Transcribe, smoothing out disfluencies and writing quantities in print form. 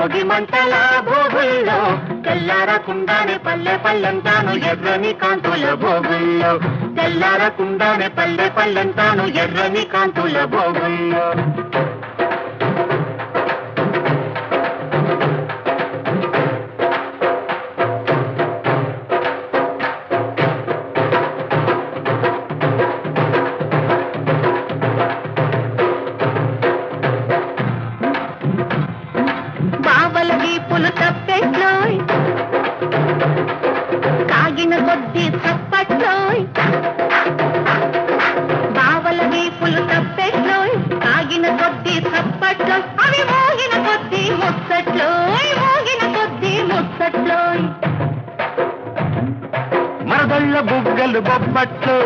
భోగి మంటల భోగుల్లో తెల్లారకుండానే పల్లె పల్లెంతాను ఎర్రని కాంతుల భోగుల్లో తెల్లారకుండానే పల్లె పల్లెంతాను ఎర్రని కాంతుల భోగుల్లో బావల వీపులు తప్పెట్లోయ్ కాగిన కొద్ది తప్పట్లోయ్ బావల వీపులు తప్పెట్లోయ్ కాగిన కొద్ది తప్పట్లోయ్ అవి మోగిన కొద్ది ముచ్చట్లోయ్ మోగిన కొద్ది ముచ్చట్లోయ్ మరదళ్ళ బుగ్గలు బొబ్బట్లు